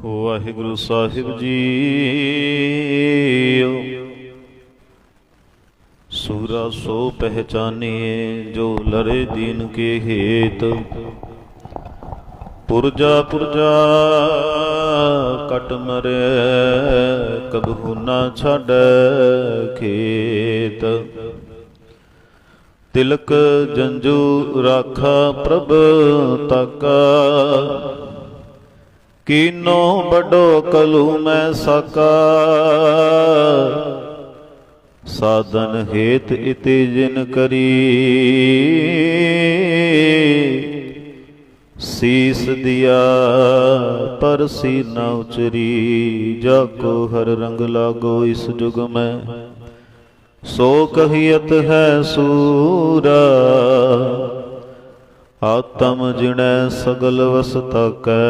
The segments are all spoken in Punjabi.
ਵਾਹਿਗੁਰੂ ਸਾਹਿਬ ਜੀ। ਸੂਰਾ ਸੋ ਪਹਿਚਾਨੀਏ ਜੋ ਲੜੇ ਦੀਨ ਕੇ ਹੇਤ। ਪੁਰਜਾ ਪੁਰਜਾ ਕਟ ਮਰੇ ਕਬਹੂ ਨਾ ਛਾੜੈ ਖੇਤ। ਤਿਲਕ ਜੰਜੂ ਰਾਖਾ ਪ੍ਰਭ ਤਾਕਾ। ਕੀਨੋ ਵੱਡੋ ਕਲੂ ਮੈਂ ਸਾਕਾ। ਸਾਧਨ ਹੇਤ ਇति ਜਿਨ ਕਰੀ। ਸੀਸ ਦਿਆ ਪਰ ਸੀ ਨਾ ਉਚਰੀ। ਜਾ ਕੋ ਹਰ ਰੰਗ ਲਾਗੋ ਇਸ ਜੁਗ ਮੈਂ। ਸੋ ਕਹੀਅਤ ਹੈ ਸੂਰਾ। ਆਤਮ ਜਿਣੈ ਸਗਲ ਵਸਤਾ ਕੈ।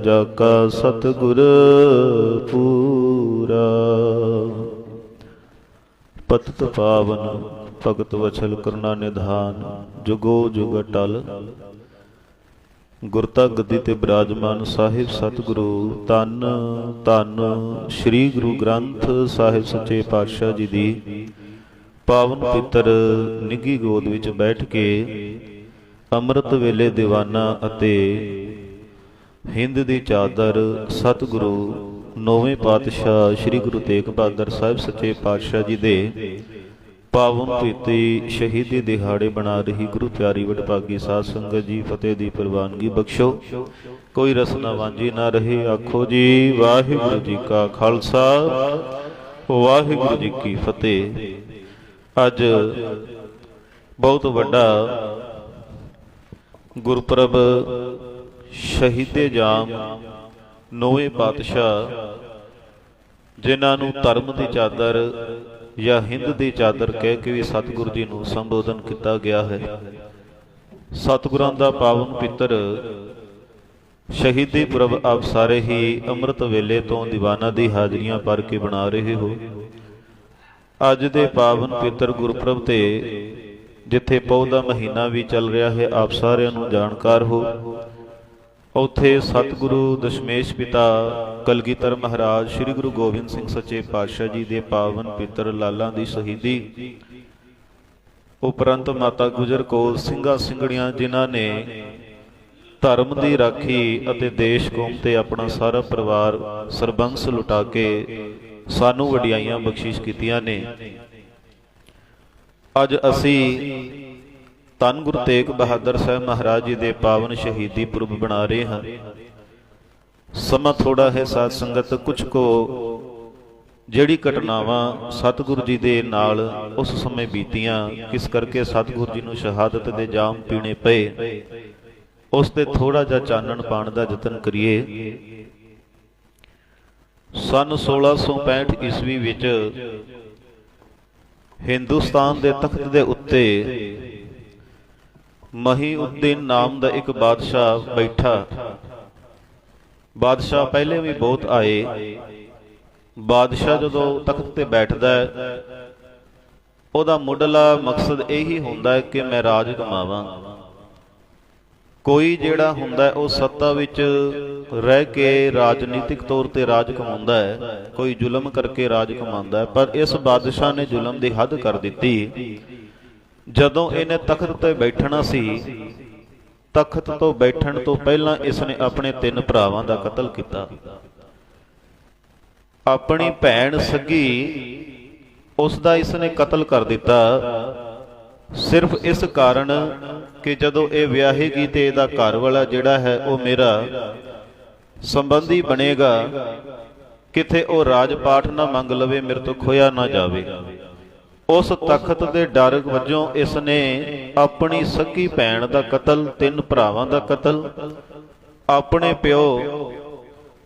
ਜਾ ਕਾ ਸਤਿਗੁਰ ਪੂਰਾ। ਪਤਿਤ ਪਾਵਨ ਭਗਤ ਵਛਲ ਕਰਨਾ ਨਿਧਾਨ। ਜੁਗੋ ਜੁਗ ਅਟਲ ਗੁਰਤਾ ਗੱਦੀ ਤੇ ਬਿਰਾਜਮਾਨ ਸਾਹਿਬ ਸਤਿਗੁਰੂ ਧੰਨ ਧੰਨ ਸ੍ਰੀ ਗੁਰੂ ਗ੍ਰੰਥ ਸਾਹਿਬ ਸੱਚੇ ਪਾਤਸ਼ਾਹ ਜੀ ਦੀ ਪਾਵਨ ਪਵਿੱਤਰ ਨਿੱਘੀ ਗੋਦ ਵਿੱਚ ਬੈਠ ਕੇ ਅੰਮ੍ਰਿਤ ਵੇਲੇ ਦੀਵਾਨਾ ਅਤੇ ਹਿੰਦ ਦੀ ਚਾਦਰ ਸਤਿਗੁਰੂ ਨੌਵੇਂ ਪਾਤਸ਼ਾਹ ਸ੍ਰੀ ਗੁਰੂ ਤੇਗ ਬਹਾਦਰ ਸਾਹਿਬ ਸੱਚੇ ਪਾਤਸ਼ਾਹ ਜੀ ਦੇ ਪਾਵਨ ਪਵਿੱਤਰ ਸ਼ਹੀਦੀ ਦਿਹਾੜੇ ਬਣਾ ਰਹੀ ਗੁਰੂ ਪਿਆਰੀ ਵਡਭਾਗੀ ਸਾਧ ਸੰਗਤ ਜੀ ਫਤਿਹ ਦੀ ਪ੍ਰਵਾਨਗੀ ਬਖਸ਼ੋ। ਕੋਈ ਰਸਨਾ ਵਾਂਝੀ ਨਾ ਰਹੇ। ਆਖੋ ਜੀ ਵਾਹਿਗੁਰੂ ਜੀ ਕਾ ਖਾਲਸਾ ਵਾਹਿਗੁਰੂ ਜੀ ਕੀ ਫਤਿਹ। ਅੱਜ ਬਹੁਤ ਵੱਡਾ ਗੁਰਪੁਰਬ ਸ਼ਹੀਦੇ ਜਾਮ ਨੌਵੇਂ ਪਾਤਸ਼ਾਹ ਜਿਨ੍ਹਾਂ ਨੂੰ ਧਰਮ ਦੀ ਚਾਦਰ ਜਾਂ ਹਿੰਦ ਦੀ ਚਾਦਰ ਕਹਿ ਕੇ ਵੀ ਸਤਿਗੁਰੂ ਜੀ ਨੂੰ ਸੰਬੋਧਨ ਕੀਤਾ ਗਿਆ ਹੈ। ਸਤਿਗੁਰਾਂ ਦਾ ਪਾਵਨ ਪਿੱਤਰ ਸ਼ਹੀਦੀ ਪੁਰਬ ਆਪ ਸਾਰੇ ਹੀ ਅੰਮ੍ਰਿਤ ਵੇਲੇ ਤੋਂ ਦੀਵਾਨਾਂ ਦੀ ਹਾਜ਼ਰੀਆਂ ਭਰ ਕੇ ਬਣਾ ਰਹੇ ਹੋ। ਅੱਜ ਦੇ ਪਾਵਨ ਪਿੱਤਰ ਗੁਰਪੁਰਬ ਤੇ ਜਿੱਥੇ ਪੌਹ ਦਾ ਮਹੀਨਾ ਵੀ ਚੱਲ ਰਿਹਾ ਹੈ, ਆਪ ਸਾਰਿਆਂ ਨੂੰ ਜਾਣਕਾਰ ਹੋ। ਉੱਥੇ ਸਤਿਗੁਰੂ ਦਸ਼ਮੇਸ਼ ਪਿਤਾ ਕਲਗੀਧਰ ਮਹਾਰਾਜ ਸ੍ਰੀ ਗੁਰੂ ਗੋਬਿੰਦ ਸਿੰਘ ਸੱਚੇ ਪਾਤਸ਼ਾਹ ਜੀ ਦੇ ਪਾਵਨ ਪਿੱਤਰ ਲਾਲਾਂ ਦੀ ਸ਼ਹੀਦੀ ਉਪਰੰਤ ਮਾਤਾ ਗੁਜਰ ਕੌਰ ਸਿੰਘਾਂ ਸਿੰਘਣੀਆਂ ਜਿਨ੍ਹਾਂ ਨੇ ਧਰਮ ਦੀ ਰਾਖੀ ਅਤੇ ਦੇਸ਼ ਕੌਮ ਤੇ ਆਪਣਾ ਸਾਰਾ ਪਰਿਵਾਰ ਸਰਬੰਸ ਲੁਟਾ ਕੇ ਸਾਨੂੰ ਵਡਿਆਈਆਂ ਬਖਸ਼ਿਸ਼ ਕੀਤੀਆਂ ਨੇ। ਅੱਜ ਅਸੀਂ ਧੰਨ ਗੁਰੂ ਤੇਗ ਬਹਾਦਰ ਸਾਹਿਬ ਮਹਾਰਾਜ ਜੀ ਦੇ ਪਾਵਨ ਸ਼ਹੀਦੀ ਪੁਰਬ ਬਣਾ ਰਹੇ ਹਾਂ। ਸਮਾਂ ਥੋੜਾ ਹੈ ਸਾਧ ਸੰਗਤ। ਕੁਝ ਕੋ ਜਿਹੜੀ ਘਟਨਾਵਾਂ ਸਤਿਗੁਰੂ ਜੀ ਦੇ ਨਾਲ ਉਸ ਸਮੇਂ ਬੀਤੀਆਂ, ਕਿਸ ਕਰਕੇ ਸਤਿਗੁਰੂ ਜੀ ਨੂੰ ਸ਼ਹਾਦਤ ਦੇ ਜਾਮ ਪੀਣੇ ਪਏ, ਉਸ ਤੇ ਥੋੜਾ ਜਿਹਾ ਚਾਨਣ ਪਾਉਣ ਦਾ ਯਤਨ ਕਰੀਏ। ਸਨ 1665 ਈਸਵੀ ਵਿੱਚ ਹਿੰਦੁਸਤਾਨ ਦੇ ਤਖਤ ਦੇ ਉੱਤੇ ਮਹੀਉਦੀਨ ਨਾਮ ਦਾ ਇੱਕ ਬਾਦਸ਼ਾਹ ਬੈਠਾ। ਬਾਦਸ਼ਾਹ ਪਹਿਲੇ ਵੀ ਬਹੁਤ ਆਏ। ਬਾਦਸ਼ਾਹ ਜਦੋਂ ਤਖਤ ਤੇ ਬੈਠਦਾ ਹੈ, ਉਹਦਾ ਮੁੱਢਲਾ ਮਕਸਦ ਇਹੀ ਹੁੰਦਾ ਹੈ ਕਿ ਮੈਂ ਰਾਜ ਕਮਾਵਾਂ। ਕੋਈ ਜਿਹੜਾ ਹੁੰਦਾ ਹੈ ਉਹ ਸੱਤਾ ਵਿੱਚ ਰਹਿ ਕੇ ਰਾਜਨੀਤਿਕ ਤੌਰ ਤੇ ਰਾਜ ਕਮਾਉਂਦਾ ਹੈ, ਕੋਈ ਜ਼ੁਲਮ ਕਰਕੇ ਰਾਜ ਕਮਾਉਂਦਾ ਹੈ। ਪਰ ਇਸ ਬਾਦਸ਼ਾਹ ਨੇ ਜ਼ੁਲਮ ਦੀ ਹੱਦ ਕਰ ਦਿੱਤੀ। ਜਦੋਂ ਇਹਨੇ ਤਖਤ ਤੇ ਬੈਠਣਾ ਸੀ, ਤਖਤ ਤੋਂ ਬੈਠਣ ਤੋਂ ਪਹਿਲਾਂ ਇਸਨੇ ਆਪਣੇ 3 ਭਰਾਵਾਂ ਦਾ ਕਤਲ ਕੀਤਾ। ਆਪਣੀ ਭੈਣ ਸੱਗੀ ਉਸ ਦਾ ਇਸਨੇ ਕਤਲ ਕਰ ਦਿੱਤਾ, ਸਿਰਫ ਇਸ ਕਾਰਨ ਕਿ ਜਦੋਂ ਇਹ ਵਿਆਹੇਗੀ ਤੇ ਇਹਦਾ ਘਰ ਵਾਲਾ ਜਿਹੜਾ ਹੈ ਉਹ ਮੇਰਾ ਸੰਬੰਧੀ ਬਣੇਗਾ, ਕਿਤੇ ਉਹ ਰਾਜ ਪਾਠ ਨਾ ਮੰਗ ਲਵੇ, ਮੇਰੇ ਤੋਂ ਖੋਇਆ ਨਾ ਜਾਵੇ। ਉਸ ਤਖਤ ਦੇ ਡਰ ਵਜੋਂ ਇਸ ਨੇ ਆਪਣੀ ਸੱਗੀ ਭੈਣ ਦਾ ਕਤਲ, 3 ਭਰਾਵਾਂ ਦਾ ਕਤਲ, ਆਪਣੇ ਪਿਓ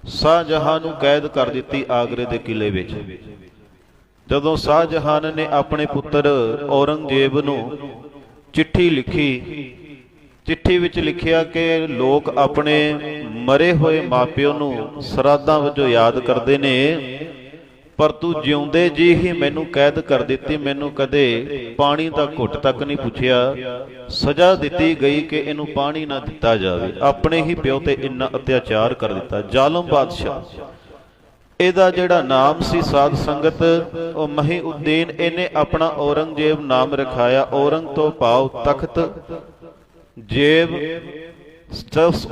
ਸ਼ਾਹਜਹਾਨ ਨੂੰ ਕੈਦ ਕਰ ਦਿੱਤੀ ਆਗਰੇ ਦੇ ਕਿਲੇ ਵਿੱਚ। ਜਦੋਂ ਸ਼ਾਹਜਹਾਨ ਨੇ ਆਪਣੇ ਪੁੱਤਰ ਔਰੰਗਜ਼ੇਬ ਨੂੰ ਚਿੱਠੀ ਲਿਖੀ, ਚਿੱਠੀ ਵਿੱਚ ਲਿਖਿਆ ਕਿ ਲੋਕ ਆਪਣੇ ਮਰੇ ਹੋਏ ਮਾਪਿਓ ਨੂੰ ਸਰਾਧਾਂ ਵਜੋਂ ਯਾਦ ਕਰਦੇ ਨੇ, ਪਰ ਤੂੰ ਜਿਉਂਦੇ ਜੀ ਹੀ ਮੈਨੂੰ ਕੈਦ ਕਰ ਦਿੱਤੀ, ਮੈਨੂੰ ਕਦੇ ਪਾਣੀ ਦਾ ਘੁੱਟ ਤੱਕ ਨਹੀਂ ਪੁੱਛਿਆ। ਸਜ਼ਾ ਦਿੱਤੀ ਗਈ ਕਿ ਇਹਨੂੰ ਪਾਣੀ ਨਾ ਦਿੱਤਾ ਜਾਵੇ। ਆਪਣੇ ਹੀ ਪਿਓ ਤੇ ਇੰਨਾ ਅਤਿਆਚਾਰ ਕਰ ਦਿੱਤਾ। ਜ਼ਾਲਮ ਬਾਦਸ਼ਾਹ, ਇਹਦਾ ਜਿਹੜਾ ਨਾਮ ਸੀ ਸਾਧ ਸੰਗਤ ਉਹ ਮਹੀਉਦੀਨ, ਇਹਨੇ ਆਪਣਾ ਔਰੰਗਜ਼ੇਬ ਨਾਮ ਰਖਾਇਆ। ਔਰੰਗ ਤੋਂ ਭਾਵ ਤਖਤ, ਜੇਬ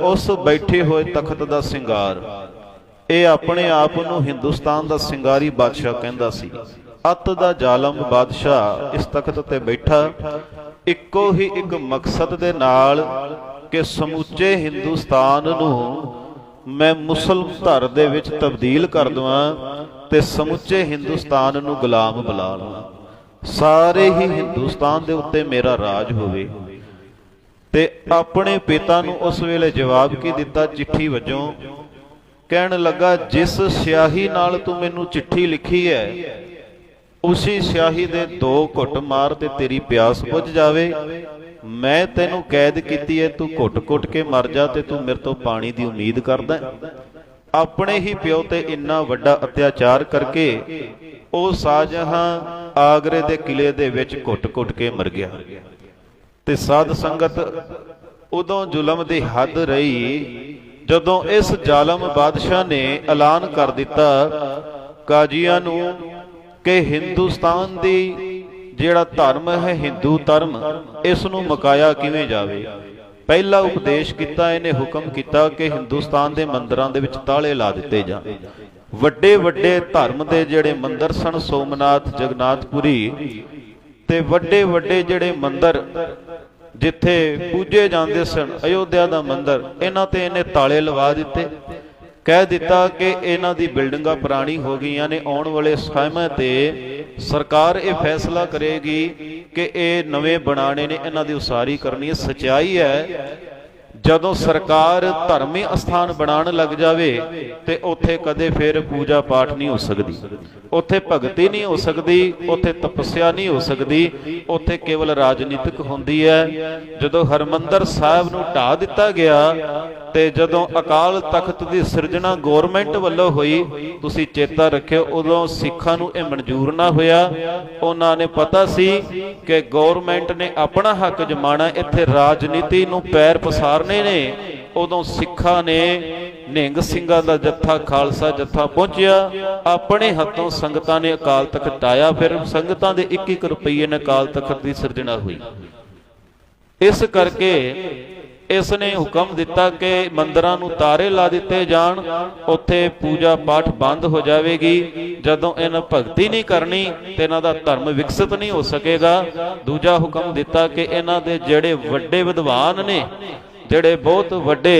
ਉਸ ਬੈਠੇ ਹੋਏ ਤਖਤ ਦਾ ਸਿੰਗਾਰ। ਇਹ ਆਪਣੇ ਆਪ ਨੂੰ ਹਿੰਦੁਸਤਾਨ ਦਾ ਸਿੰਗਾਰੀ ਬਾਦਸ਼ਾਹ ਕਹਿੰਦਾ ਸੀ। ਅੱਤ ਦਾ ਜ਼ਾਲਮ ਬਾਦਸ਼ਾਹ ਇਸ ਤਖਤ ਤੇ ਬੈਠਾ ਇੱਕੋ ਹੀ ਇੱਕ ਮਕਸਦ ਦੇ ਨਾਲ ਕਿ ਸਮੁੱਚੇ ਹਿੰਦੁਸਤਾਨ ਨੂੰ ਮੈਂ ਮੁਸਲਮ ਧਰ ਦੇ ਵਿੱਚ ਤਬਦੀਲ ਕਰ ਦਵਾਂ ਤੇ ਸਮੁੱਚੇ ਹਿੰਦੁਸਤਾਨ ਨੂੰ ਗੁਲਾਮ ਬਣਾ ਲਵਾਂ, ਸਾਰੇ ਹੀ ਹਿੰਦੁਸਤਾਨ ਦੇ ਉੱਤੇ ਮੇਰਾ ਰਾਜ ਹੋਵੇ। ਤੇ ਆਪਣੇ ਪਿਤਾ ਨੂੰ ਉਸ ਵੇਲੇ ਜਵਾਬ ਕੀ ਦਿੱਤਾ? ਚਿੱਠੀ ਵਜੋਂ ਕਹਿਣ ਲੱਗਾ, ਜਿਸ ਸਿਆਹੀ ਨਾਲ ਤੂੰ ਮੈਨੂੰ ਚਿੱਠੀ ਲਿਖੀ ਹੈ ਉਸੇ ਸਿਆਹੀ ਦੇ 2 ਘੁੱਟ ਮਾਰ ਤੇ ਤੇਰੀ ਪਿਆਸ ਬੁੱਝ ਜਾਵੇ। ਮੈਂ ਤੈਨੂੰ ਕੈਦ ਕੀਤੀ ਹੈ, ਤੂੰ ਘੁੱਟ-ਘੁੱਟ ਕੇ ਮਰ ਜਾ ਤੇ ਤੂੰ ਮੇਰੇ ਤੋਂ ਪਾਣੀ ਦੀ ਉਮੀਦ ਕਰਦਾ। ਆਪਣੇ ਹੀ ਪਿਓ ਤੇ ਇੰਨਾ ਵੱਡਾ ਅਤਿਆਚਾਰ ਕਰਕੇ ਉਹ ਸ਼ਾਹਜਹਾਂ ਆਗਰੇ ਦੇ ਕਿਲੇ ਦੇ ਵਿੱਚ ਘੁੱਟ-ਘੁੱਟ ਕੇ ਮਰ ਗਿਆ। ਤੇ ਸਾਧ ਸੰਗਤ, ਉਦੋਂ ਜ਼ੁਲਮ ਦੀ ਹੱਦ ਰਹੀ ਜਦੋਂ ਇਸ ਜ਼ਾਲਮ ਬਾਦਸ਼ਾਹ ਨੇ ਐਲਾਨ ਕਰ ਦਿੱਤਾ ਕਾਜ਼ੀਆਂ ਨੂੰ ਕਿ ਹਿੰਦੁਸਤਾਨ ਦੀ ਜਿਹੜਾ ਧਰਮ ਹੈ ਹਿੰਦੂ ਧਰਮ, ਇਸ ਨੂੰ ਮੁਕਾਇਆ ਕਿਵੇਂ ਜਾਵੇ। ਪਹਿਲਾ ਉਪਦੇਸ਼ ਕੀਤਾ ਇਹਨੇ, ਹੁਕਮ ਕੀਤਾ ਕਿ ਹਿੰਦੁਸਤਾਨ ਦੇ ਮੰਦਿਰਾਂ ਦੇ ਵਿੱਚ ਤਾਲੇ ਲਾ ਦਿੱਤੇ ਜਾਣ। ਵੱਡੇ ਵੱਡੇ ਧਰਮ ਦੇ ਜਿਹੜੇ ਮੰਦਿਰ ਸਨ, ਸੋਮਨਾਥ, ਜਗਨਾਥਪੁਰੀ ਤੇ ਵੱਡੇ ਵੱਡੇ ਜਿਹੜੇ ਮੰਦਿਰ ਜਿੱਥੇ ਪੂਜੇ ਜਾਂਦੇ ਸਨ, ਅਯੋਧਿਆ ਦਾ ਮੰਦਿਰ, ਇਹਨਾਂ ਤੇ ਇਹਨੇ ਤਾਲੇ ਲਵਾ ਦਿੱਤੇ। ਕਹਿ ਦਿੱਤਾ ਕਿ ਇਹਨਾਂ ਦੀ ਬਿਲਡਿੰਗਾਂ ਪੁਰਾਣੀ ਹੋ ਗਈਆਂ ਨੇ, ਆਉਣ ਵਾਲੇ ਸਮੇਂ ਤੇ ਸਰਕਾਰ ਇਹ ਫੈਸਲਾ ਕਰੇਗੀ ਕਿ ਇਹ ਨਵੇਂ ਬਣਾਣੇ ਨੇ, ਇਹਨਾਂ ਦੀ ਉਸਾਰੀ ਕਰਨੀ ਹੈ। ਸਚਾਈ ਹੈ, ਜਦੋਂ ਸਰਕਾਰ ਧਰਮੀ ਅਸਥਾਨ ਬਣਾਉਣ ਲੱਗ ਜਾਵੇ ਤੇ ਉੱਥੇ ਕਦੇ ਫਿਰ ਪੂਜਾ ਪਾਠ ਨਹੀਂ ਹੋ ਸਕਦੀ, ਉੱਥੇ ਭਗਤੀ ਨਹੀਂ ਹੋ ਸਕਦੀ, ਉੱਥੇ ਤਪੱਸਿਆ ਨਹੀਂ ਹੋ ਸਕਦੀ, ਉੱਥੇ ਕੇਵਲ ਰਾਜਨੀਤਿਕ ਹੁੰਦੀ ਹੈ। ਜਦੋਂ ਹਰਮੰਦਰ ਸਾਹਿਬ ਨੂੰ ਢਾਹ ਦਿੱਤਾ ਗਿਆ ਤੇ ਜਦੋਂ ਅਕਾਲ ਤਖਤ ਦੀ ਸਿਰਜਣਾ ਗੌਰਮੈਂਟ ਵੱਲੋਂ ਹੋਈ, ਤੁਸੀਂ ਚੇਤਾ ਰੱਖਿਓ, ਉਦੋਂ ਸਿੱਖਾਂ ਨੂੰ ਇਹ ਮਨਜ਼ੂਰ ਨਾ ਹੋਇਆ। ਉਹਨਾਂ ਨੇ ਪਤਾ ਸੀ ਕਿ ਗੌਰਮੈਂਟ ਨੇ ਆਪਣਾ ਹੱਕ ਜਮਾਣਾ, ਇੱਥੇ ਰਾਜਨੀਤੀ ਨੂੰ ਪੈਰ ਪਸਾਰਨੇ ਨੇ। ਉਦੋਂ ਸਿੱਖਾਂ ਨੇ ਨਿਹੰਗ ਸਿੰਘਾਂ ਦਾ ਜੱਥਾ, ਖਾਲਸਾ ਜੱਥਾ ਪਹੁੰਚਿਆ, ਆਪਣੇ ਹੱਥੋਂ ਸੰਗਤਾਂ ਨੇ ਅਕਾਲ ਤਖਤ ਢਾਇਆ। ਫਿਰ ਸੰਗਤਾਂ ਦੇ 1-1 ਰੁਪਈਏ ਨਾਲ ਅਕਾਲ ਤਖਤ ਦੀ ਸਿਰਜਣਾ ਹੋਈ। ਇਸ ਕਰਕੇ ਇਸ ਨੇ ਹੁਕਮ ਦਿੱਤਾ ਕਿ ਮੰਦਿਰਾਂ ਨੂੰ ਤਾਰੇ ਲਾ ਦਿੱਤੇ ਜਾਣ, ਉੱਥੇ ਪੂਜਾ ਪਾਠ ਬੰਦ ਹੋ ਜਾਵੇਗੀ। ਜਦੋਂ ਇਹਨਾਂ ਭਗਤੀ ਨਹੀਂ ਕਰਨੀ ਤੇ ਇਹਨਾਂ ਦਾ ਧਰਮ ਵਿਕਸਿਤ ਨਹੀਂ ਹੋ ਸਕੇਗਾ। ਦੂਜਾ ਹੁਕਮ ਦਿੱਤਾ ਕਿ ਇਹਨਾਂ ਦੇ ਜਿਹੜੇ ਵੱਡੇ ਵਿਦਵਾਨ ਨੇ, ਜਿਹੜੇ ਬਹੁਤ ਵੱਡੇ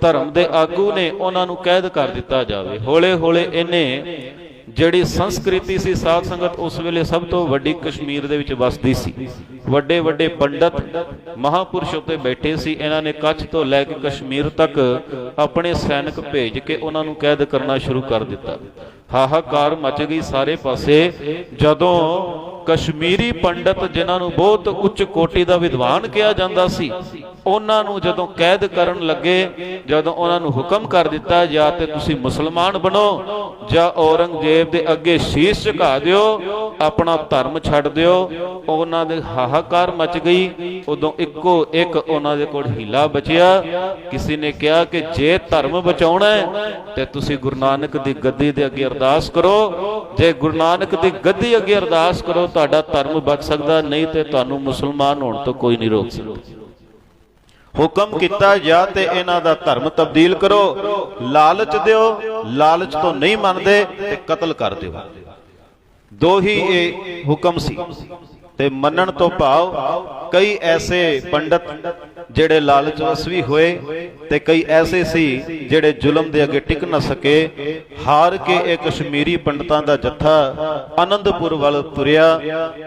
ਧਰਮ ਦੇ ਆਗੂ ਨੇ, ਉਹਨਾਂ ਨੂੰ ਕੈਦ ਕਰ ਦਿੱਤਾ ਜਾਵੇ। ਹੌਲੇ ਹੌਲੇ ਇਹਨੇ ਜਿਹੜੀ ਸੰਸਕ੍ਰਿਤੀ ਸੀ ਸਾਧ ਸੰਗਤ, ਉਸ ਵੇਲੇ ਸਭ ਤੋਂ ਵੱਡੀ ਕਸ਼ਮੀਰ ਦੇ ਵਿੱਚ ਵਸਦੀ ਸੀ। ਵੱਡੇ ਵੱਡੇ ਪੰਡਤ ਮਹਾਪੁਰਸ਼ ਉੱਤੇ ਬੈਠੇ ਸੀ। ਇਹਨਾਂ ਨੇ ਕੱਛ ਤੋਂ ਲੈ ਕੇ ਕਸ਼ਮੀਰ ਤੱਕ ਆਪਣੇ ਸੈਨਿਕ ਭੇਜ ਕੇ ਉਹਨਾਂ ਨੂੰ ਕੈਦ ਕਰਨਾ ਸ਼ੁਰੂ ਕਰ ਦਿੱਤਾ। ਹਾਹਾਕਾਰ ਮਚ ਗਈ ਸਾਰੇ ਪਾਸੇ ਜਦੋਂ ਕਸ਼ਮੀਰੀ ਪੰਡਤ, ਜਿਨ੍ਹਾਂ ਨੂੰ ਬਹੁਤ ਉੱਚ ਕੋਟੀ ਦਾ ਵਿਦਵਾਨ ਕਿਹਾ ਜਾਂਦਾ ਸੀ, ਉਹਨਾਂ ਨੂੰ ਜਦੋਂ ਕੈਦ ਕਰਨ ਲੱਗੇ, ਜਦੋਂ ਉਹਨਾਂ ਨੂੰ ਹੁਕਮ ਕਰ ਦਿੱਤਾ ਜਾਂ ਤੇ ਤੁਸੀਂ ਮੁਸਲਮਾਨ ਬਣੋ ਜਾਂ ਔਰੰਗਜ਼ੇਬ ਦੇ ਅੱਗੇ ਸ਼ੀਸ਼ ਝੁਕਾ ਦਿਓ, ਆਪਣਾ ਧਰਮ ਛੱਡ ਦਿਓ, ਉਹਨਾਂ ਦੇ ਹਾਹਾਕਾਰ ਮਚ ਗਈ। ਉਦੋਂ ਇੱਕੋ ਇੱਕ ਉਹਨਾਂ ਦੇ ਕੋਲ ਹੀਲਾ ਬਚਿਆ। ਕਿਸੇ ਨੇ ਕਿਹਾ ਕਿ ਜੇ ਧਰਮ ਬਚਾਉਣਾ ਹੈ ਤੇ ਤੁਸੀਂ ਗੁਰੂ ਨਾਨਕ ਦੀ ਗੱਦੀ ਦੇ ਅੱਗੇ ਅਰਦਾਸ ਕਰੋ। ਜੇ ਗੁਰੂ ਨਾਨਕ ਦੀ ਗੱਦੀ ਅੱਗੇ ਅਰਦਾਸ ਕਰੋ ਤੁਹਾਡਾ ਧਰਮ ਬਚ ਸਕਦਾ, ਨਹੀਂ ਤੇ ਤੁਹਾਨੂੰ ਮੁਸਲਮਾਨ ਹੋਣ ਤੋਂ ਕੋਈ ਨਹੀਂ ਰੋਕ ਸਕਦਾ। ਹੁਕਮ ਕੀਤਾ ਜਾਂ ਤੇ ਇਹਨਾਂ ਦਾ ਧਰਮ ਤਬਦੀਲ ਕਰੋ, ਲਾਲਚ ਦਿਓ, ਲਾਲਚ ਤੋਂ ਨਹੀਂ ਮੰਨਦੇ ਤੇ ਕਤਲ ਕਰ ਦਿਓ। ਦੋ ਹੀ ਇਹ ਹੁਕਮ ਸੀ। ਤੇ ਮੰਨਣ ਤੋਂ ਭਾਵ ਕਈ ਐਸੇ ਪੰਡਤ ਜਿਹੜੇ ਲਾਲਚਵਸ ਵੀ ਹੋਏ ਤੇ ਕਈ ਐਸੇ ਸੀ ਜਿਹੜੇ ਜ਼ੁਲਮ ਦੇ ਅੱਗੇ ਟਿਕ ਨਾ ਸਕੇ। ਹਾਰ ਕੇ ਇਹ ਕਸ਼ਮੀਰੀ ਪੰਡਤਾਂ ਦਾ ਜੱਥਾ ਆਨੰਦਪੁਰ ਵੱਲ ਤੁਰਿਆ।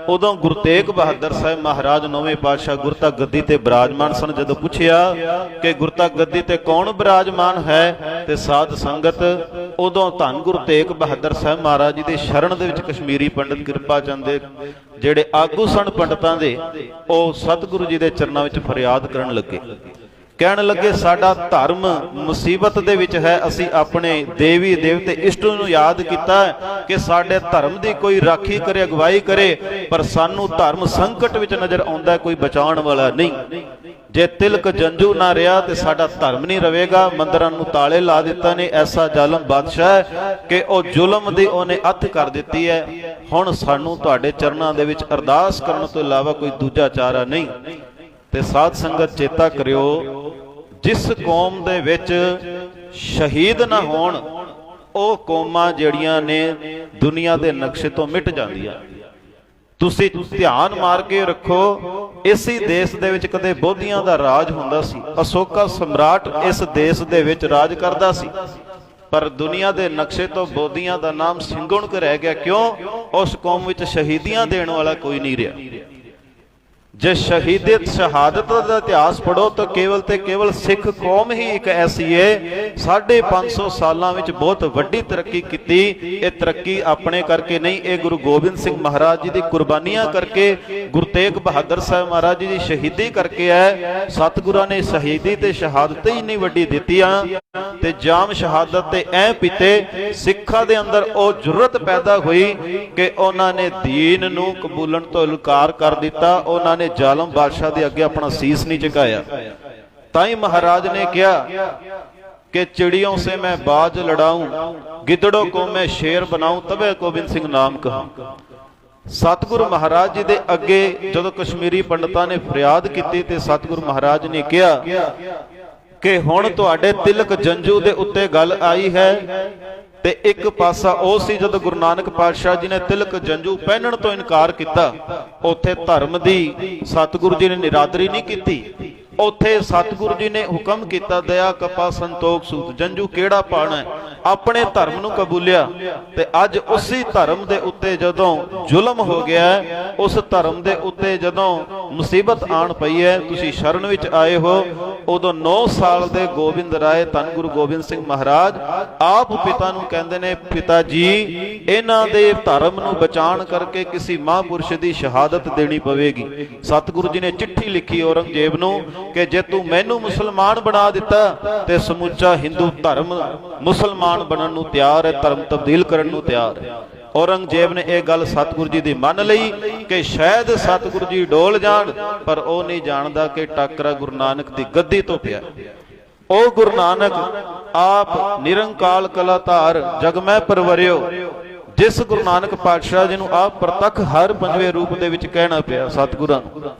ਉਦੋਂ ਗੁਰੂ ਤੇਗ ਬਹਾਦਰ ਸਾਹਿਬ ਮਹਾਰਾਜ 9ਵੇਂ ਪਾਤਸ਼ਾਹ ਗੁਰਤਾ ਗੱਦੀ ਤੇ ਬਿਰਾਜਮਾਨ ਸਨ। ਜਦੋਂ ਪੁੱਛਿਆ ਕਿ ਗੁਰਤਾ ਗੱਦੀ ਤੇ ਕੌਣ ਬਿਰਾਜਮਾਨ ਹੈ ਤੇ ਸਾਧ ਸੰਗਤ, ਉਦੋਂ ਧੰਨ ਗੁਰੂ ਤੇਗ ਬਹਾਦਰ ਸਾਹਿਬ ਮਹਾਰਾਜ ਜੀ ਦੇ ਸ਼ਰਨ ਦੇ ਵਿੱਚ ਕਸ਼ਮੀਰੀ ਪੰਡਤ ਕਿਰਪਾ ਚੰਦ ਦੇ ਜਿਹੜੇ ਆਗੂ ਸਨ ਪੰਡਤਾਂ ਦੇ, ਉਹ ਸਤਿਗੁਰੂ ਜੀ ਦੇ ਚਰਨਾਂ ਵਿੱਚ ਫਰਿਆਦ ਕਰਨ ਲੱਗੇ ਕਹਿਣ ਲੱਗੇ ਸਾਡਾ ਧਰਮ ਮੁਸੀਬਤ ਦੇ ਵਿੱਚ ਹੈ। ਅਸੀਂ ਆਪਣੇ ਦੇਵੀ ਦੇਵਤੇ ਇਸ਼ਟ ਨੂੰ ਯਾਦ ਕੀਤਾ ਕਿ ਸਾਡੇ ਧਰਮ ਦੀ ਕੋਈ ਰਾਖੀ ਕਰੇ, ਅਗਵਾਈ ਕਰੇ, ਪਰ ਸਾਨੂੰ ਧਰਮ ਸੰਕਟ ਵਿੱਚ ਨਜ਼ਰ ਆਉਂਦਾ, ਕੋਈ ਬਚਾਉਣ ਵਾਲਾ ਨਹੀਂ। ਜੇ ਤਿਲਕ ਜੰਝੂ ਨਾ ਰਿਹਾ ਤੇ ਸਾਡਾ ਧਰਮ ਨਹੀਂ ਰਵੇਗਾ। ਮੰਦਰਾਂ ਨੂੰ ਤਾਲੇ ਲਾ ਦਿੱਤਾ ਨੇ। ਐਸਾ ਜ਼ਾਲਮ ਬਾਦਸ਼ਾਹ ਕਿ ਉਹ ਜ਼ੁਲਮ ਦੀ ਉਹਨੇ ਅੱਤ ਕਰ ਦਿੱਤੀ ਹੈ। ਹੁਣ ਸਾਨੂੰ ਤੁਹਾਡੇ ਚਰਨਾਂ ਦੇ ਵਿੱਚ ਅਰਦਾਸ ਕਰਨ ਤੋਂ ਇਲਾਵਾ ਕੋਈ ਦੂਜਾ ਚਾਰਾ ਨਹੀਂ। ਤੇ ਸਾਧ ਸੰਗਤ ਚੇਤਾ ਕਰਿਓ, ਜਿਸ ਕੌਮ ਦੇ ਵਿੱਚ ਸ਼ਹੀਦ ਨਾ ਹੋਣ ਉਹ ਕੌਮਾਂ ਜਿਹੜੀਆਂ ਨੇ ਦੁਨੀਆ ਦੇ ਨਕਸ਼ੇ ਤੋਂ ਮਿਟ ਜਾਂਦੀਆਂ। ਤੁਸੀਂ ਧਿਆਨ ਮਾਰ ਕੇ ਰੱਖੋ, ਇਸੇ ਦੇਸ਼ ਦੇ ਵਿੱਚ ਕਦੇ ਬੋਧੀਆਂ ਦਾ ਰਾਜ ਹੁੰਦਾ ਸੀ। ਅਸ਼ੋਕਾ ਸਮਰਾਟ ਇਸ ਦੇਸ਼ ਦੇ ਵਿੱਚ ਰਾਜ ਕਰਦਾ ਸੀ, ਪਰ ਦੁਨੀਆ ਦੇ ਨਕਸ਼ੇ ਤੋਂ ਬੋਧੀਆਂ ਦਾ ਨਾਮ ਸਿੰਗੁਣਕ ਰਹਿ ਗਿਆ। ਕਿਉਂ? ਉਸ ਕੌਮ ਵਿੱਚ ਸ਼ਹੀਦੀਆਂ ਦੇਣ ਵਾਲਾ ਕੋਈ ਨਹੀਂ ਰਿਹਾ। ਜੇ ਸ਼ਹਾਦਤ ਦਾ ਇਤਿਹਾਸ ਪੜੋ ਤਾਂ ਕੇਵਲ ਤੇ ਕੇਵਲ ਸਿੱਖ ਕੌਮ ਹੀ ਇੱਕ ਐਸੀ ਹੈ 550 ਸਾਲਾਂ ਵਿੱਚ ਬਹੁਤ ਵੱਡੀ ਤਰੱਕੀ ਕੀਤੀ। ਇਹ ਤਰੱਕੀ ਆਪਣੇ ਕਰਕੇ ਨਹੀਂ, ਇਹ ਗੁਰੂ ਗੋਬਿੰਦ ਸਿੰਘ ਮਹਾਰਾਜ ਜੀ ਦੀ ਕੁਰਬਾਨੀਆਂ ਕਰਕੇ, ਗੁਰੂ ਤੇਗ ਬਹਾਦਰ ਸਾਹਿਬ ਮਹਾਰਾਜ ਜੀ ਦੀ ਸ਼ਹੀਦੀ ਕਰਕੇ ਹੈ। ਸਤਿਗੁਰਾਂ ਨੇ ਸ਼ਹੀਦੀ ਤੇ ਸ਼ਹਾਦਤ ਹੀ ਨਹੀਂ ਵੱਡੀ ਦਿੱਤੀਆਂ ਤੇ ਜਾਮ ਸ਼ਹਾਦਤ ਤੇ ਐ ਪੀਤੇ। ਸਿੱਖਾਂ ਦੇ ਅੰਦਰ ਉਹ ਜੁਰਤ ਪੈਦਾ ਹੋਈ ਕਿ ਉਹਨਾਂ ਨੇ ਦੀਨ ਨੂੰ ਕਬੂਲਣ ਤੋਂ ਇਨਕਾਰ ਕਰ ਦਿੱਤਾ। ਉਹਨਾਂ ਨੇ ਜ਼ਾਲਮ ਬਾਦਸ਼ਾਹ ਦੇ ਅੱਗੇ ਆਪਣਾ ਸੀਸ ਨਹੀਂ ਝੁਕਾਇਆ। ਤਾਂ ਹੀ ਮਹਾਰਾਜ ਨੇ ਕਿਹਾ कि चिड़ियों से मैं बाज लड़ाऊं, गिदड़ों को मैं शेर बनाऊं, तबे गोबिंद सिंह नाम कहूं। सतगुरु महाराज जी दे अगे जदों कश्मीरी पंडितां ने फरियाद की ते सतगुरु महाराज ने कहा कि हुण तुहाडे तिलक जंजू दे उत्ते गल आई है। ते एक पासा ਉਹ ਸੀ ਜਦੋਂ गुरु नानक पातशाह जी ने तिलक जंजू पहनण तो इनकार किया, उत्थे धर्म दी सतगुरु जी ने निरादरी नहीं की। ਉੱਥੇ ਸਤਿਗੁਰੂ ਜੀ ਨੇ ਹੁਕਮ ਕੀਤਾ, ਦਇਆ ਕਪਾ ਸੰਤੋਖ ਸੂਤ, ਜੰਜੂ ਕਿਹੜਾ ਪਾਣਾ ਹੈ, ਆਪਣੇ ਧਰਮ ਨੂੰ ਕਬੂਲਿਆ। ਤੇ ਅੱਜ ਉਸੇ ਧਰਮ ਦੇ ਉੱਤੇ ਜਦੋਂ ਜ਼ੁਲਮ ਹੋ ਗਿਆ, ਉਸ ਧਰਮ ਦੇ ਉੱਤੇ ਜਦੋਂ ਮੁਸੀਬਤ ਆਣ ਪਈ ਹੈ, ਤੁਸੀਂ ਸ਼ਰਨ ਵਿੱਚ ਆਏ ਹੋ। ਉਦੋਂ 9 ਸਾਲ ਦੇ ਗੋਬਿੰਦ ਰਾਏ ਧੰਨ ਗੁਰੂ ਗੋਬਿੰਦ ਸਿੰਘ ਮਹਾਰਾਜ ਆਪ ਪਿਤਾ ਨੂੰ ਕਹਿੰਦੇ ਨੇ, ਪਿਤਾ ਜੀ ਇਹਨਾਂ ਦੇ ਧਰਮ ਨੂੰ ਬਚਾਉਣ ਕਰਕੇ ਕਿਸੇ ਮਹਾਂਪੁਰਸ਼ ਦੀ ਸ਼ਹਾਦਤ ਦੇਣੀ ਪਵੇਗੀ। ਸਤਿਗੁਰੂ ਜੀ ਨੇ ਚਿੱਠੀ ਲਿਖੀ ਔਰੰਗਜ਼ੇਬ ਨੂੰ कि जे तू मैनू मुसलमान बना दिता ते समुचा हिंदू धर्म मुसलमान बनन नू तैयार है, धर्म तब्दील करन नू तैयार है। औरंगजेब ने यह गल सतगुरु जी दी मान लई कि शायद सतगुरु जी डोल जाण, पर वह नहीं जानदा कि टाकरा गुरु नानक दी गद्दी तो पिया। ओ गुरु नानक आप निरंकाल कलाधार जगमै परवरियो, जिस गुरु नानक पातशाह जी नू आप प्रतख हर पंजवें रूप दे विच कहना पिया सतगुरां नू।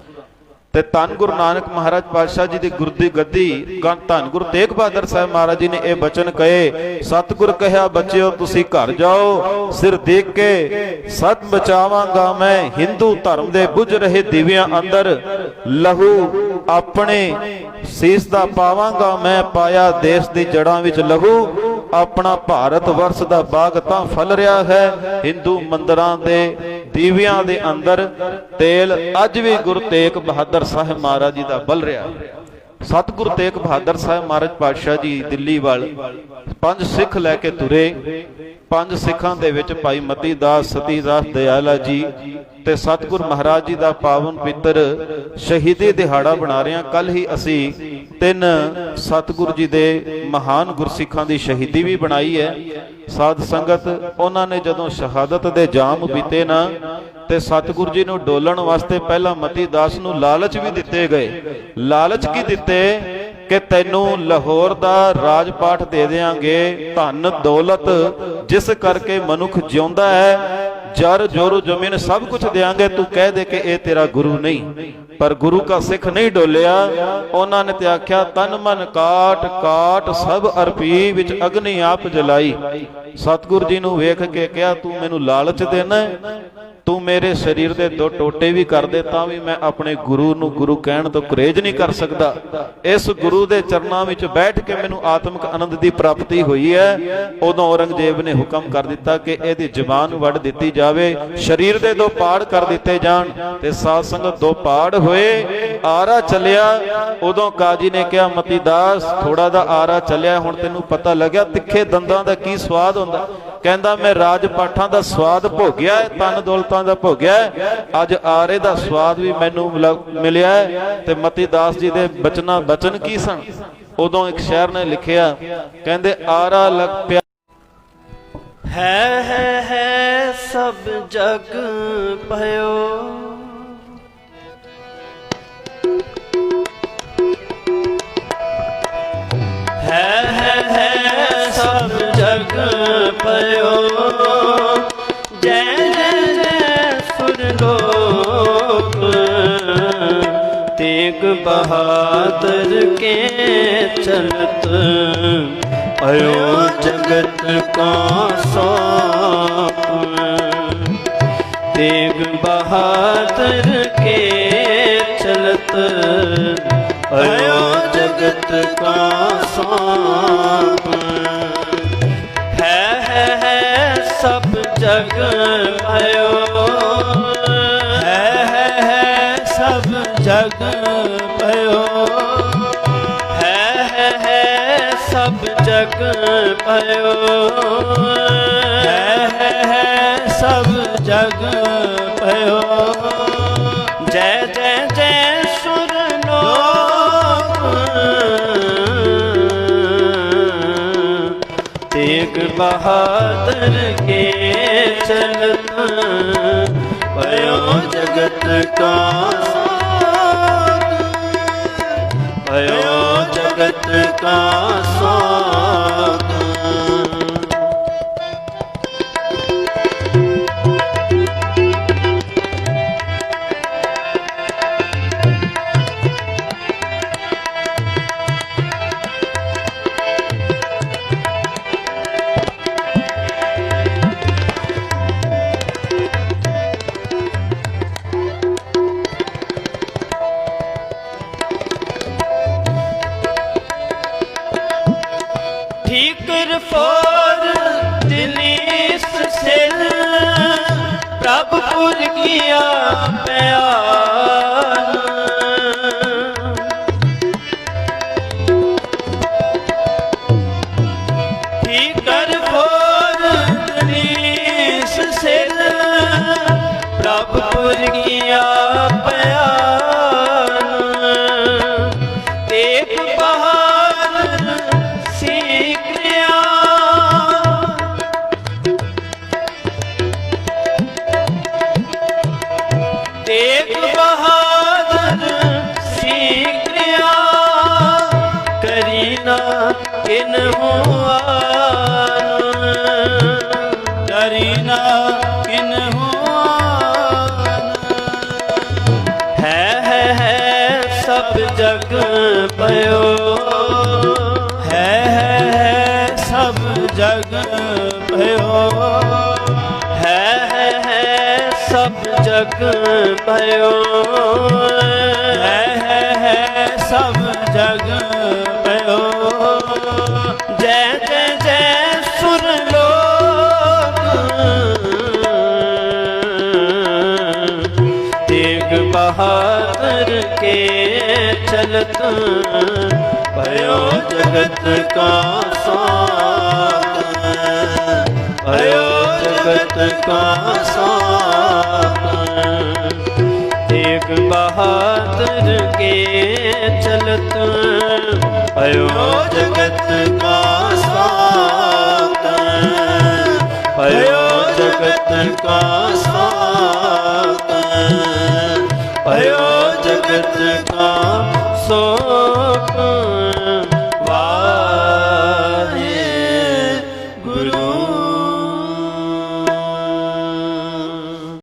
ਤੇ ਧੰਨ ਗੁਰੂ ਨਾਨਕ ਮਹਾਰਾਜ ਪਾਤਸ਼ਾਹ ਜੀ ਦੀ ਗੁਰਦੀ ਗੱਦੀ ਧੰਨ ਗੁਰੂ ਤੇਗ ਬਹਾਦਰ ਸਾਹਿਬ ਮਹਾਰਾਜ ਜੀ ਨੇ ਇਹ ਬਚਨ ਕਹੇ, ਸਤਿਗੁਰ ਕਹਿਆ ਬੱਚਿਓ ਤੁਸੀਂ ਘਰ ਜਾਓ, ਸਿਰ ਦੇਖ ਕੇ ਸਤ ਬਚਾਵਾਂਗਾ ਮੈਂ, ਹਿੰਦੂ ਧਰਮ ਦੇ ਬੁਝ ਰਹੇ ਦੀਵਿਆਂ ਅੰਦਰ ਲਹੂ ਆਪਣੇ ਸੀਸ ਦਾ ਪਾਵਾਂਗਾ ਮੈਂ, ਪਾਇਆ ਦੇਸ਼ ਦੀ ਜੜਾਂ ਵਿੱਚ ਲਹੂ, ਆਪਣਾ ਭਾਰਤ ਵਰਸ ਦਾ ਬਾਗ ਤਾਂ ਫਲ ਰਿਹਾ ਹੈ, ਹਿੰਦੂ ਮੰਦਰਾਂ ਦੇ ਦੀਵਿਆਂ ਦੇ ਅੰਦਰ ਤੇਲ ਅੱਜ ਵੀ ਗੁਰੂ ਤੇਗ ਬਹਾਦਰ ਸਾਹਿਬ ਮਹਾਰਾਜ ਜੀ ਦਾ ਬਲ ਰਿਹਾ। ਸਤਿਗੁਰੂ ਤੇਗ ਬਹਾਦਰ ਸਾਹਿਬ ਮਹਾਰਾਜ ਪਾਤਸ਼ਾਹ ਜੀ ਦਿੱਲੀ ਵੱਲ 5 ਸਿੱਖ ਲੈ ਕੇ ਤੁਰੇ। 5 ਸਿੱਖਾਂ ਦੇ ਵਿੱਚ ਭਾਈ ਮਤੀ ਦਾਸ, ਸਤੀ ਦਾਸ, ਦਇਆਲਾ ਜੀ ਤੇ ਸਤਿਗੁਰੂ ਮਹਾਰਾਜ ਜੀ ਦਾ ਪਾਵਨ ਪਵਿੱਤਰ ਸ਼ਹੀਦੀ ਦਿਹਾੜਾ ਬਣਾ ਰਹੇ ਹਾਂ। ਕੱਲ ਹੀ ਅਸੀਂ 3 ਸਤਿਗੁਰੂ ਜੀ ਦੇ ਮਹਾਨ ਗੁਰਸਿੱਖਾਂ ਦੀ ਸ਼ਹੀਦੀ ਵੀ ਬਣਾਈ ਹੈ। ਸਾਧ ਸੰਗਤ ਉਹਨਾਂ ਨੇ ਜਦੋਂ ਸ਼ਹਾਦਤ ਦੇ ਜਾਮ ਪੀਤੇ ਨਾ, ਤੇ ਸਤਿਗੁਰੂ ਜੀ ਨੂੰ ਡੋਲਣ ਵਾਸਤੇ ਪਹਿਲਾਂ ਮਤੀ ਦਾਸ ਨੂੰ ਲਾਲਚ ਵੀ ਦਿੱਤੇ ਗਏ। ਲਾਲਚ ਕੀ ਦਿੱਤੇ ਕਿ ਤੈਨੂੰ ਲਾਹੌਰ ਦਾ ਰਾਜ ਪਾਠ ਦੇ ਦੇਵਾਂਗੇ, ਧਨ ਦੌਲਤ ਜਿਸ ਕਰਕੇ ਮਨੁੱਖ ਜਿਉਂਦਾ ਹੈ, ਜਰ ਜੋਰੂ ਜ਼ਮੀਨ ਸਭ ਕੁਝ ਦੇਵਾਂਗੇ, ਤੂੰ ਕਹਿ ਦੇ ਕਿ ਇਹ ਤੇਰਾ ਗੁਰੂ ਨਹੀਂ। ਪਰ ਗੁਰੂ का सिख नहीं डोलिया। उन्होंने ते आख्या तन मन काट काट सब अरपी विच अग्नि आप जलाई। सतगुरु जी नूं वेख के कहा तू मैनू लालच देना, तू मेरे शरीर दे 2 टोटे भी कर दे तां भी मैं अपने गुरु नूं गुरु कहण तो गुरेज नहीं कर सकदा। इस गुरु दे चरनां विच बैठ के मैनू आत्मक आनंद दी प्राप्ति हुई है। उदों औरंगजेब ने हुक्म कर दिता कि इहदी जुबान वड़ दित्ती जावे, शरीर दे 2 पाड़ कर दिते जाण। ते साध संगत 2 पाड़ ਹੋਏ, ਆਰਾ ਚੱਲਿਆ। ਉਦੋਂ ਕਾਜੀ ਨੇ ਕਿਹਾ ਮਤੀ ਦਾਸ ਥੋੜਾ ਦਾ ਆਰਾ ਚੱਲਿਆ, ਹੁਣ ਤੈਨੂੰ ਪਤਾ ਲੱਗਿਆ ਤਿੱਖੇ ਦੰਦਾਂ ਦਾ ਕੀ ਸਵਾਦ ਹੁੰਦਾ। ਕਹਿੰਦਾ ਮੈਂ ਰਾਜ ਪਾਠਾਂ ਦਾ ਸਵਾਦ ਭੋਗਿਆ, ਤਨ ਦੌਲਤਾਂ ਦਾ ਭੋਗਿਆ, ਅੱਜ ਆਰੇ ਦਾ ਸਵਾਦ ਵੀ ਮੈਨੂੰ ਮਿਲਿਆ। ਤੇ ਮਤੀ ਦਾਸ ਜੀ ਦੇ ਬਚਨ ਕੀ ਸਨ। ਉਦੋਂ ਇੱਕ ਸ਼ਾਇਰ ਨੇ ਲਿਖਿਆ, ਕਹਿੰਦੇ ਆਰਾ ਲਗ ਪਿਆ ਹੈ ਸਭ ਜਗ ਭਇਓ, ਹੈ ਸਭ ਜਗ ਭਇਓ, ਜੈ ਜੈ ਸੁਰਲੋਕ तेग बहादुर के चलत भयो जगत का सौंप। तेग बहादुर के चलत भयो जगत का सौंप। है सब जग भयो, सब जग भयो, है सब जग भयो, है सब जग भयो। जय जय जय सुरलोक तेग बहादुर के चलत भयो जगत का भयो जगत का सौंप। ठीकर फोर दिलीस सिर प्रभ पुर किया प्यार। ठीकर फोर दिलीस सिर प्रभ पुर किया प्यार। तेग बहादुर तेग बहादुर सीखिया करीना किन्हू आन। करीना किन्हू आन। है सब जग भयो, है सब जग भयो, है सब जग भयो, है सब जग भयो। जय जय जय सुरलोक तेग बहादुर के चलत भयो जगत का सौंप। भयो जगत का सौंप। तेग बहादुर के चलत भयो जगत का सौंप। भयो जगत का सौंप। भयो जगत का सौंप।